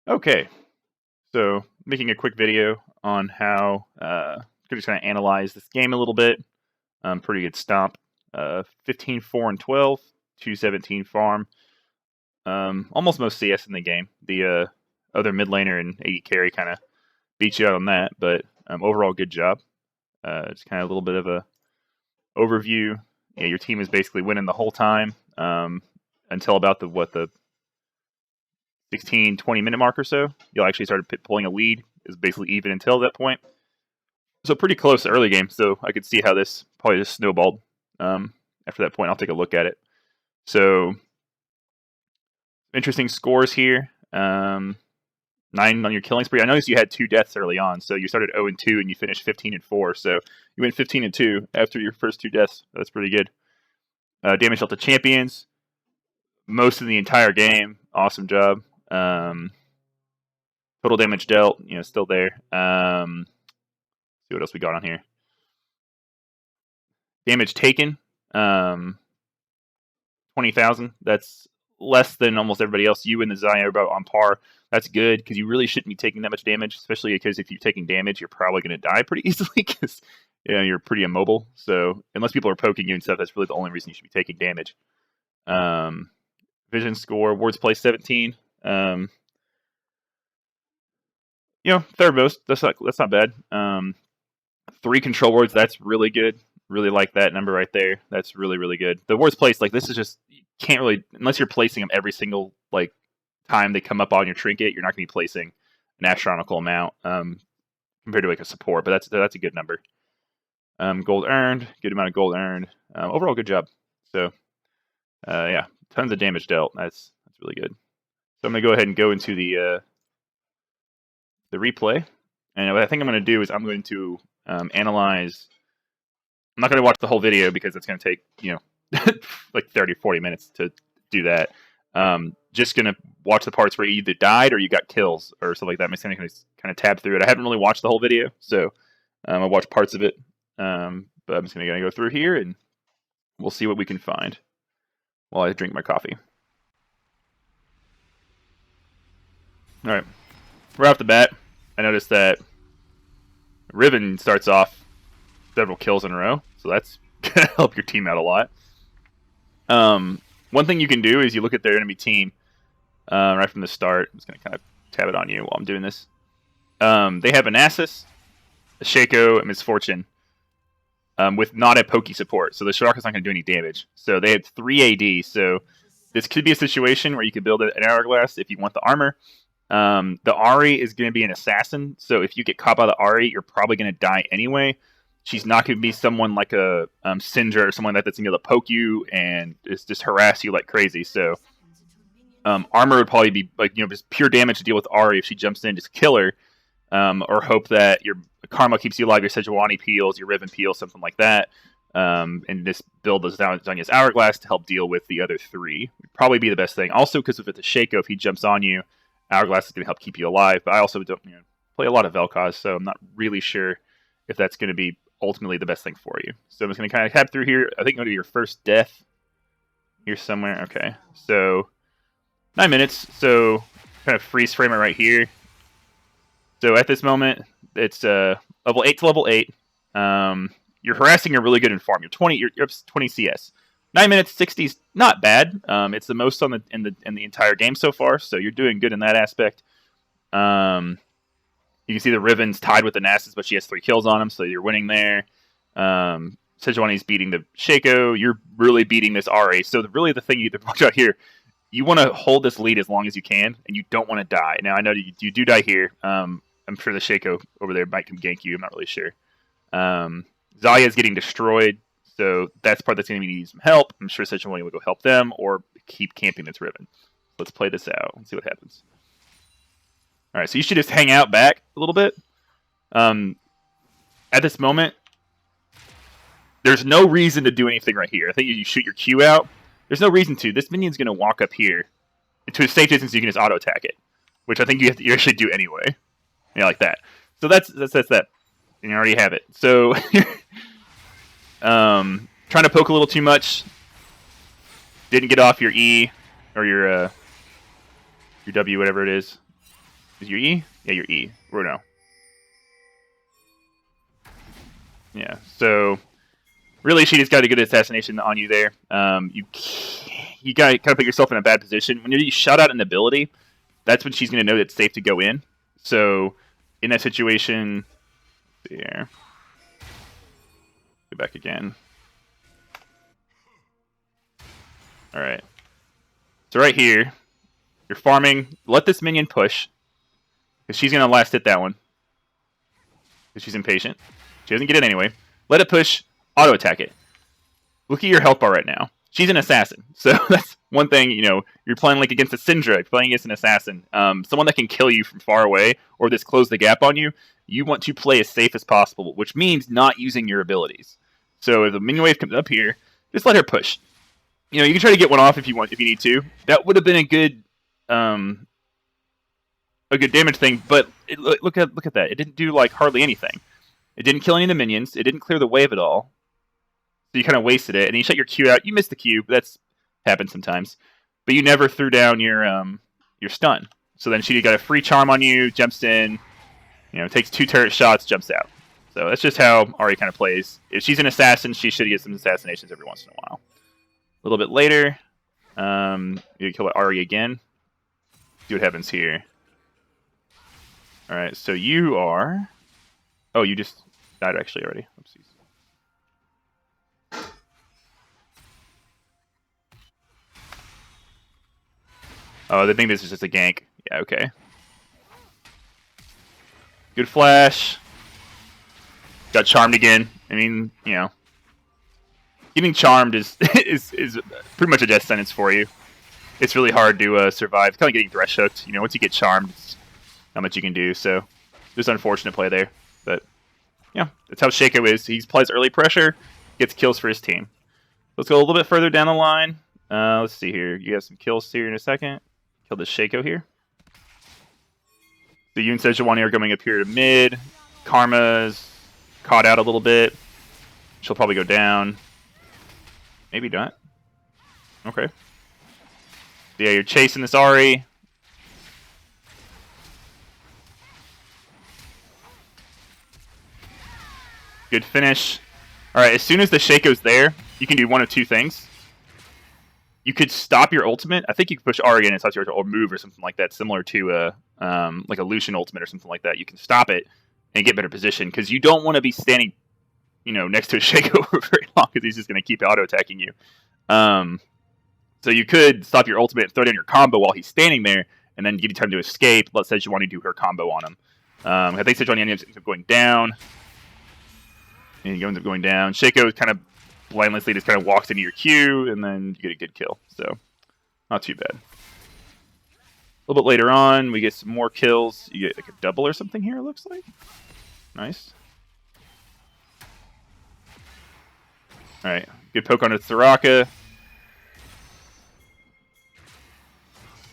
Okay, so making a quick video on how going to try to analyze this game a little bit. Pretty good stomp. 15, 4, and 12, 217 farm. Almost most CS in the game. The other mid laner and 80 carry kind of beat you out on that, but overall good job. Just kind of a little bit of a overview. Yeah, your team is basically winning the whole time until about the 16, 20 minute mark or so. You'll actually start pulling a lead. Is basically even until that point. So pretty close early game. So I could see how this probably just snowballed. After that point, I'll take a look at it. So interesting scores here. 9 on your killing spree. I noticed you had 2 deaths early on. So you started 0 and 2 and you finished 15 and 4. So you went 15 and 2 after your first 2 deaths. That's pretty good. Damage dealt to champions. Most of the entire game. Awesome job. Total damage dealt, still there. See what else we got on here. Damage taken, 20,000. That's less than almost everybody else. You and the Xayah are about on par. That's good because you really shouldn't be taking that much damage, especially because if you're taking damage, you're probably going to die pretty easily because you're pretty immobile. So unless people are poking you and stuff, that's really the only reason you should be taking damage. Vision score, wards play 17. Third most. That's not bad. 3 control wards. That's really good. Really like that number right there. That's really, really good. The wards placed, this is just, you can't really, unless you're placing them every single time they come up on your trinket, you're not going to be placing an astronomical amount compared to a support. But that's a good number. Gold earned, good amount of gold earned. Overall, good job. So yeah, tons of damage dealt. That's really good. So I'm gonna go ahead and go into the replay, and what I think I'm going to do is I'm going to analyze. I'm not going to watch the whole video because it's going to take 30 40 minutes to do that. Just going to watch the parts where you either died or you got kills or something like that. I'm just going to kind of tab through it. I haven't really watched the whole video, so I'll watch parts of it. But I'm just going to go through here and we'll see what we can find while I drink my coffee. All right. Right off the bat, I noticed that Riven starts off several kills in a row, so that's going to help your team out a lot. One thing you can do is you look at their enemy team right from the start. I'm just going to kind of tab it on you while I'm doing this. They have a Nasus, a Shaco, and Misfortune with not a pokey support, so the Shark is not going to do any damage. So they have 3 AD, so this could be a situation where you could build an Hourglass if you want the armor. The Ahri is going to be an assassin, so if you get caught by the Ahri, you're probably going to die anyway. She's not going to be someone like a Syndra or someone that's going to be able to poke you and just harass you like crazy. So armor would probably be just pure damage to deal with Ahri if she jumps in, just kill her, or hope that your Karma keeps you alive, your Sejuani peels, your Riven peels, something like that, and just build those down Zanya's Hourglass to help deal with the other 3. Would probably be the best thing. Also, because if it's a Shaco, if he jumps on you, Hourglass is going to help keep you alive, but I also don't play a lot of Vel'koz, so I'm not really sure if that's going to be ultimately the best thing for you. So I'm just going to kind of tab through here. I think go to your first death here somewhere. Okay, so 9 minutes, so kind of freeze frame it right here. So at this moment, it's level 8 to level 8. You're harassing her really good in farm. You're up 20 CS. 9 minutes, 60 is not bad. It's the most in the entire game so far, so you're doing good in that aspect. You can see the Riven's tied with the Nasus, but she has 3 kills on him, so you're winning there. Sejuani's beating the Shaco. You're really beating this Ahri. So really the thing you need to watch out here, you want to hold this lead as long as you can, and you don't want to die. Now, I know you do die here. I'm sure the Shaco over there might come gank you. I'm not really sure. Xayah is getting destroyed. So that's part that's going to need some help. I'm sure Sejuani will go help them or keep camping this Riven. Let's play this out and see what happens. All right, so you should just hang out back a little bit. At this moment, there's no reason to do anything right here. I think you shoot your Q out. There's no reason to. This minion's going to walk up here to a safe distance. You can just auto attack it, which I think you actually do anyway. Like that. So that's that. And you already have it. So trying to poke a little too much. Didn't get off your E or your W, whatever it is. Is your E? Yeah, your E. Or no. Yeah, so really she just got a good assassination on you there. You got to kind of put yourself in a bad position. When you shut out an ability, that's when she's going to know that it's safe to go in. So in that situation, there. Go back again. All right. So right here, you're farming. Let this minion push, because she's going to last hit that one. Because she's impatient. She doesn't get it anyway. Let it push. Auto attack it. Look at your health bar right now. She's an assassin, so that's one thing. You're playing like against a Syndra. You're playing against an assassin, someone that can kill you from far away or just close the gap on you. You want to play as safe as possible, which means not using your abilities. So if the minion wave comes up here, just let her push. You can try to get one off if you need to. That would have been a good damage thing, but look at that. It didn't do like hardly anything. It didn't kill any of the minions. It didn't clear the wave at all. So you kind of wasted it, and you shut your Q out. You missed the Q. That's happened sometimes, but you never threw down your stun. So then she got a free charm on you, jumps in, takes 2 turret shots, jumps out. So that's just how Ahri kind of plays. If she's an assassin, she should get some assassinations every once in a while. A little bit later, you kill Ahri again. See what happens here. All right, so you are. Oh, you just died actually already. Oopsies. Oh, they think this is just a gank. Yeah, okay. Good flash. Got charmed again. I mean, getting charmed is pretty much a death sentence for you. It's really hard to survive. It's kind of getting thresh hooked. Once you get charmed, it's not much you can do. So, just unfortunate play there. But, yeah, that's how Shaco is. He plays early pressure, gets kills for his team. Let's go a little bit further down the line. Let's see here. You got some kills here in a second. Kill this Shaco here. The Yoon Sejuani are coming up here to mid. Karma's caught out a little bit. She'll probably go down. Maybe not. Okay. Yeah, you're chasing this Ahri. Good finish. Alright, as soon as the Shaco's there, you can do one of two things. You could stop your ultimate. I think you could push R again and stop your ultimate, or move or something like that, similar to like a Lucian ultimate or something like that. You can stop it and get better position, because you don't want to be standing, next to a Shaco for very long, because he's just going to keep auto-attacking you. So you could stop your ultimate and throw down your combo while he's standing there, and then give you time to escape. Let Sejuani do her combo on him. I think Sejuani ends up going down. And he ends up going down. Shaco kind of blindlessly just kind of walks into your queue, and then you get a good kill. So, not too bad. A little bit later on, we get some more kills. You get like a double or something here, it looks like. Nice. Alright, good poke on Tharaka.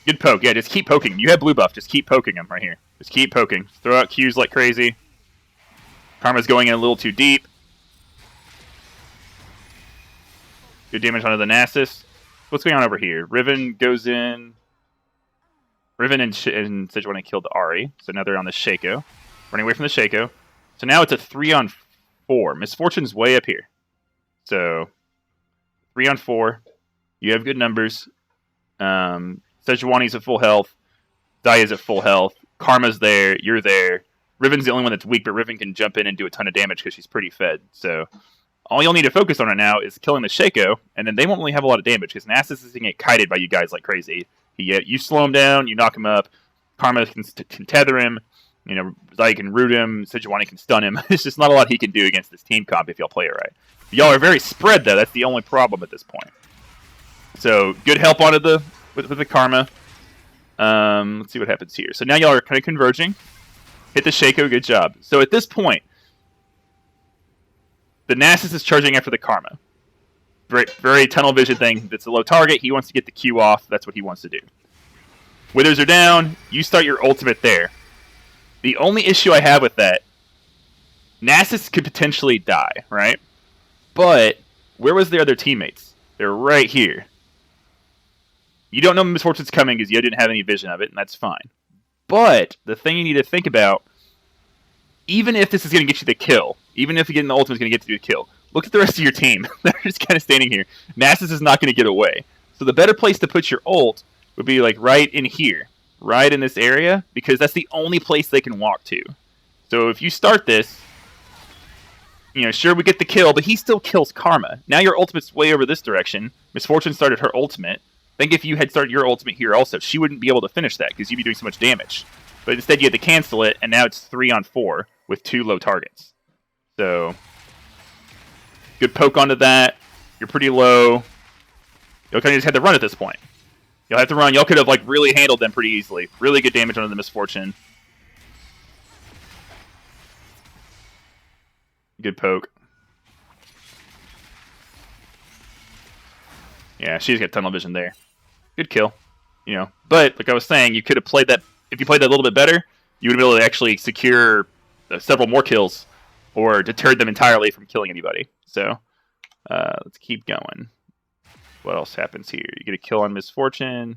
Good poke. Yeah, just keep poking. You have blue buff. Just keep poking him right here. Just keep poking. Throw out Qs like crazy. Karma's going in a little too deep. Good damage onto the Nasus. What's going on over here? Riven goes in. Riven and Sejuani killed Ahri. So now they're on the Shaco. Running away from the Shaco. So now it's a 3-on-4. Misfortune's way up here. So 3-on-4. You have good numbers. Sejuani's at full health. Daya's at full health. Karma's there. You're there. Riven's the only one that's weak, but Riven can jump in and do a ton of damage because she's pretty fed. So all you'll need to focus on right now is killing the Shaco, and then they won't really have a lot of damage, because Nasus is going to get kited by you guys like crazy. You slow him down, you knock him up. Karma can tether him. Zaya can root him. Sejuani can stun him. It's just not a lot he can do against this team comp if y'all play it right. But y'all are very spread, though. That's the only problem at this point. So good help onto with the Karma. Let's see what happens here. So now y'all are kind of converging. Hit the Shaco, good job. So at this point, the Nasus is charging after the Karma. Very, very tunnel vision thing. That's a low target. He wants to get the Q off. That's what he wants to do. Withers are down. You start your ultimate there. The only issue I have with that, Nasus could potentially die, right? But where was their other teammates? They're right here. You don't know Misfortune's coming because you didn't have any vision of it, and that's fine. But the thing you need to think about, even if this is going to get you the kill, even if getting the ultimate is going to get you the kill, look at the rest of your team. They're just kind of standing here. Nasus is not going to get away. So the better place to put your ult would be like right in here, right in this area, because that's the only place they can walk to. So if you start this, sure, we get the kill, but he still kills Karma. Now your ultimate's way over this direction. Miss Fortune started her ultimate. Think if you had started your ultimate here also, she wouldn't be able to finish that because you'd be doing so much damage. But instead you had to cancel it, and now it's 3-on-4 with 2 low targets. So, good poke onto that. You're pretty low. Y'all kind of just had to run at this point. Y'all have to run. Y'all could have really handled them pretty easily. Really good damage onto the Misfortune. Good poke. Yeah, she's got tunnel vision there. Good kill. But like I was saying, you could have played that. If you played that a little bit better, you would have been able to actually secure several more kills or deterred them entirely from killing anybody. So let's keep going. What else happens here? You get a kill on Misfortune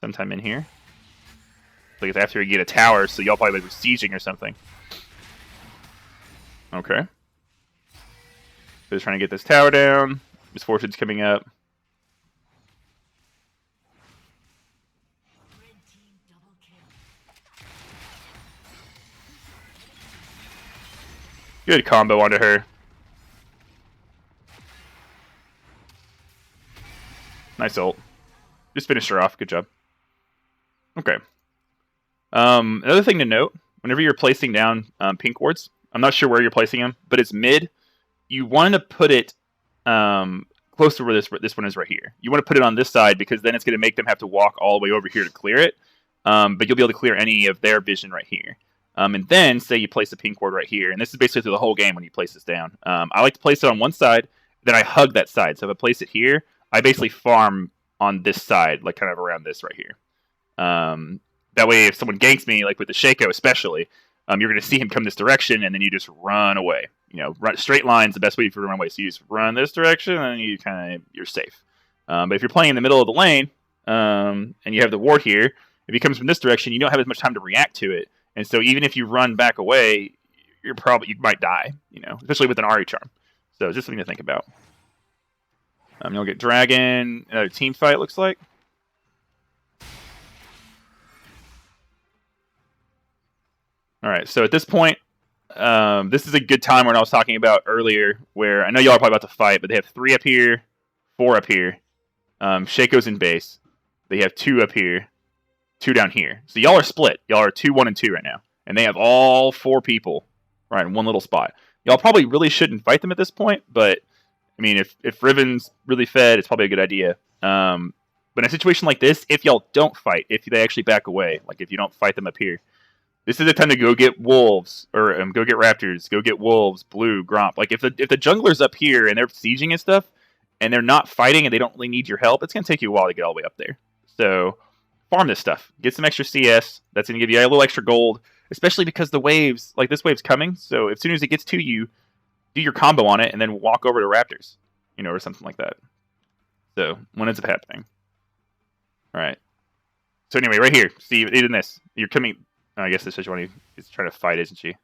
sometime in here. Like it's after you get a tower, so y'all probably were sieging or something. Okay. Just trying to get this tower down. Misfortune's coming up. Good combo onto her. Nice ult. Just finished her off. Good job. Okay. Another thing to note, whenever you're placing down pink wards, I'm not sure where you're placing them, but it's mid. You want to put it close to where this one is right here. You want to put it on this side because then it's going to make them have to walk all the way over here to clear it. But you'll be able to clear any of their vision right here. And then, say you place a pink ward right here, and this is basically through the whole game when you place this down. I like to place it on one side, then I hug that side. So if I place it here, I basically farm on this side, like kind of around this right here. That way, if someone ganks me, like with the Shaco especially, you're going to see him come this direction, and then you just run away. Run straight line's the best way for run away. So you just run this direction, and you're safe. But if you're playing in the middle of the lane, and you have the ward here, if he comes from this direction, you don't have as much time to react to it. And so even if you run back away, you might die. Especially with an Ari charm. So just something to think about. You'll get Dragon, another team fight, looks like. Alright, so at this point, this is a good time when I was talking about earlier, where I know y'all are probably about to fight, but they have 3 up here, 4 up here. Shaco's in base. They have 2 up here, 2 down here. So y'all are split. Y'all are 2, 1, and 2 right now. And they have all 4 people right in one little spot. Y'all probably really shouldn't fight them at this point, but I mean, if Riven's really fed, it's probably a good idea. But in a situation like this, if y'all don't fight, if they actually back away, like if you don't fight them up here, this is the time to go get wolves, or go get raptors, go get wolves, blue, gromp. Like if the jungler's up here and they're sieging and stuff, and they're not fighting and they don't really need your help, it's going to take you a while to get all the way up there. So farm this stuff. Get some extra CS. That's going to give you a little extra gold, especially because the waves, like this wave's coming. So as soon as it gets to you, do your combo on it and then walk over to raptors, or something like that. So what ends up happening? All right. So anyway, right here, see, in this, you're coming. Oh, I guess this is one he's trying to fight, isn't she?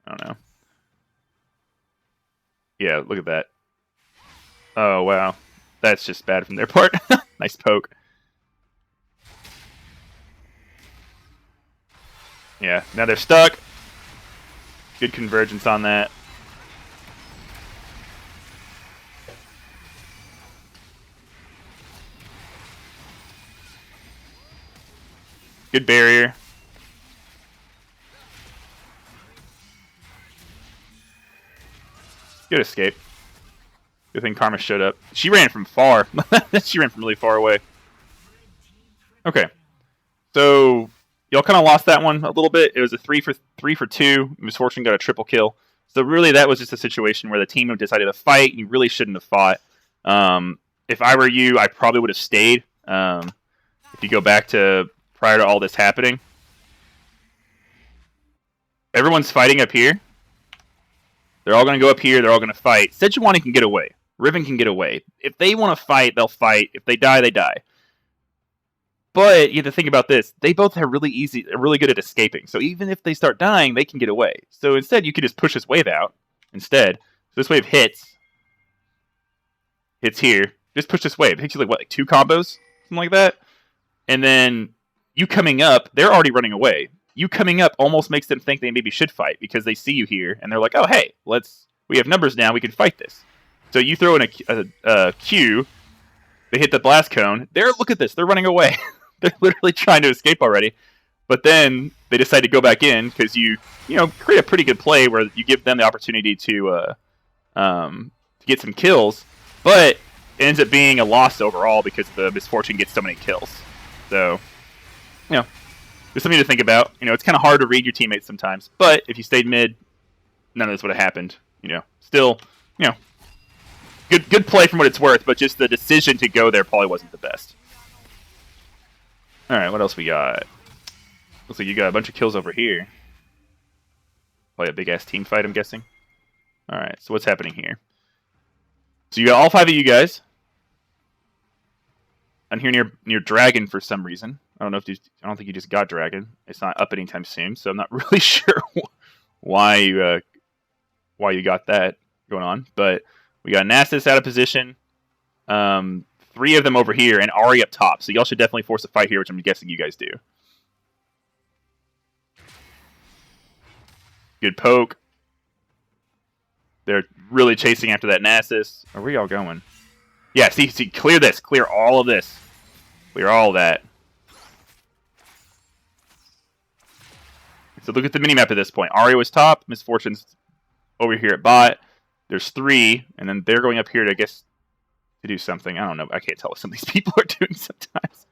I don't know. Yeah, look at that. Oh, wow. That's just bad from their part. Nice poke. Yeah, now they're stuck. Good convergence on that. Good barrier. Good escape. Good thing Karma showed up. She ran from far. She ran from really far away. Okay. So y'all kind of lost that one a little bit. It was a 3 for 2. Misfortune got a triple kill. So really that was just a situation where the team decided to fight. You really shouldn't have fought. If I were you, I probably would have stayed. If you go back to prior to all this happening. Everyone's fighting up here. They're all going to go up here. They're all going to fight. Sejuani can get away. Riven can get away. If they want to fight, they'll fight. If they die, they die. But you have to think about this. They both are really good at escaping. So even if they start dying, they can get away. So instead, you could just push this wave out. Instead, so this wave hits here. Just push this wave. It takes you like 2 combos? Something like that. And then you coming up, they're already running away. You coming up almost makes them think they maybe should fight because they see you here and they're like, oh, hey, we have numbers now. We can fight this. So you throw in a Q. They hit the blast cone. Look at this. They're running away. They're literally trying to escape already. But then they decide to go back in because you create a pretty good play where you give them the opportunity to get some kills. But it ends up being a loss overall because the misfortune gets so many kills. So, there's something to think about. It's kind of hard to read your teammates sometimes. But if you stayed mid, none of this would have happened. Still, good play from what it's worth. But just the decision to go there probably wasn't the best. All right, what else we got? Looks like you got a bunch of kills over here. Probably a big-ass team fight, I'm guessing. All right, so what's happening here? So you got all 5 of you guys. I'm here near Dragon for some reason. I don't think you just got Dragon. It's not up anytime soon, so I'm not really sure why you got that going on. But we got Nasus out of position. 3 of them over here, and Ari up top. So y'all should definitely force a fight here, which I'm guessing you guys do. Good poke. They're really chasing after that Nasus. Where are y'all going? Yeah, see, clear this. Clear all of this. Clear all of that. So look at the minimap at this point. Ari was top. Misfortune's over here at bot. There's 3, and then they're going up here to, I guess, to do something. I don't know. I can't tell what some of these people are doing sometimes.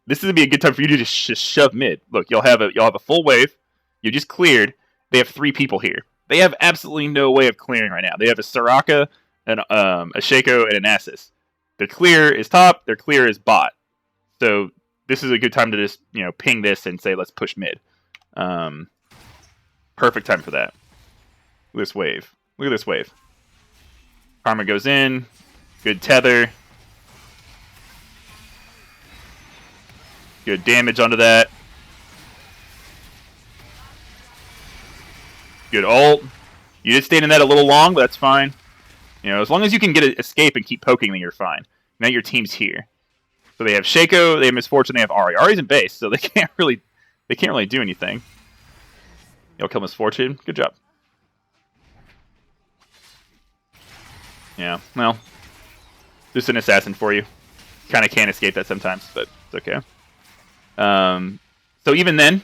This would be a good time for you to just shove mid. Look, you'll have a full wave. You just cleared. They have 3 people here. They have absolutely no way of clearing right now. They have a Soraka, a Shaco, and a Nasus. Their clear is top. Their clear is bot. So this is a good time to just ping this and say let's push mid. Perfect time for that. Look at this wave. Look at this wave. Karma goes in. Good tether. Good damage onto that. Good ult. You did stay in that a little long, but that's fine. As long as you can get an escape and keep poking, then you're fine. Now your team's here. So they have Shaco, they have Misfortune, they have Ari. Ari's in base, so they can't really do anything. You'll kill Misfortune. Good job. Yeah, well, just an assassin for you. Kind of can't escape that sometimes, but it's okay. So even then,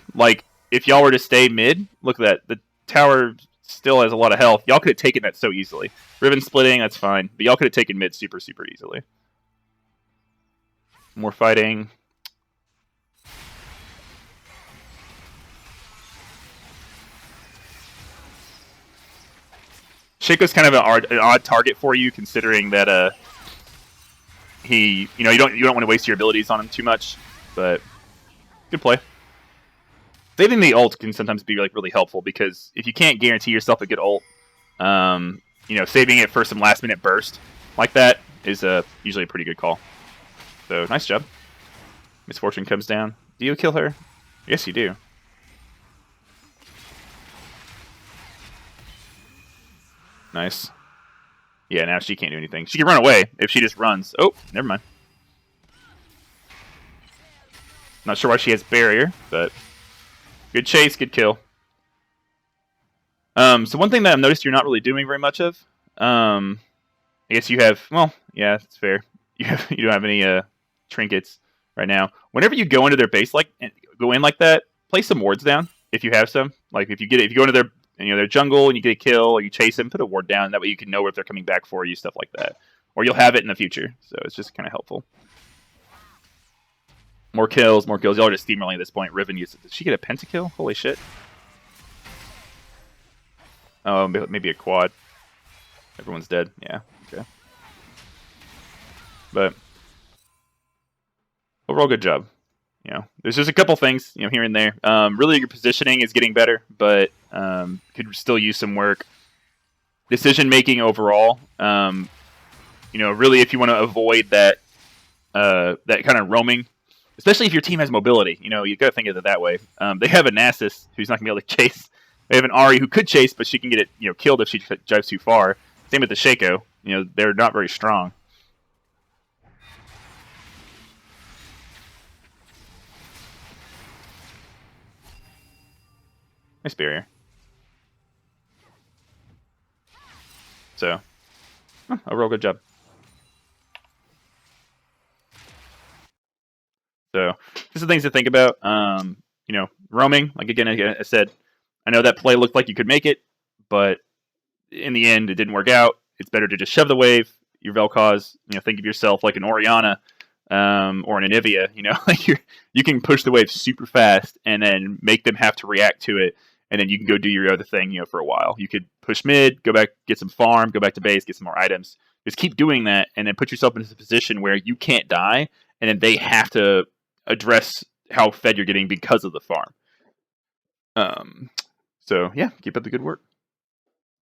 if y'all were to stay mid, look at that. The tower still has a lot of health. Y'all could have taken that so easily. Ribbon splitting, that's fine. But y'all could have taken mid super, super easily. More fighting. Shaco's kind of an odd target for you, considering that you don't want to waste your abilities on him too much. But good play. Saving the ult can sometimes be really helpful because if you can't guarantee yourself a good ult, saving it for some last minute burst like that is usually a pretty good call. So nice job. Misfortune comes down. Do you kill her? Yes, you do. Nice. Yeah, now she can't do anything. She can run away if she just runs. Oh, never mind. Not sure why she has barrier, but good chase, good kill. So one thing that I've noticed you're not really doing very much of, I guess you have, well, yeah, that's fair. You don't have any trinkets right now. Whenever you go into their base like that, place some wards down if you have some. Like if you go into their jungle and you get a kill or you chase them, put a ward down. That way you can know if they're coming back for you, stuff like that. Or you'll have it in the future. So it's just kind of helpful. More kills, more kills. Y'all are just steamrolling at this point. Riven uses. Did she get a pentakill? Holy shit. Oh, maybe a quad. Everyone's dead. Yeah, okay. But overall, good job. There's just a couple things, here and there. Really, your positioning is getting better, but could still use some work. Decision making overall. Really, if you want to avoid that kind of roaming especially if your team has mobility. You know, you got to think of it that way. They have a Nasus who's not gonna be able to chase. They have an Ari who could chase, but she can get it, killed if she drives too far. Same with the Shaco. You know, they're not very strong. Nice barrier. So, a real good job. So, just the things to think about. Roaming. Like again, I said, I know that play looked like you could make it, but in the end, it didn't work out. It's better to just shove the wave. Your Vel'koz, think of yourself like an Orianna or an Anivia. Like you can push the wave super fast and then make them have to react to it, and then you can go do your other thing, for a while. You could push mid, go back, get some farm, go back to base, get some more items. Just keep doing that, and then put yourself in a position where you can't die, and then they have to address how fed you're getting because of the farm. So yeah, keep up the good work.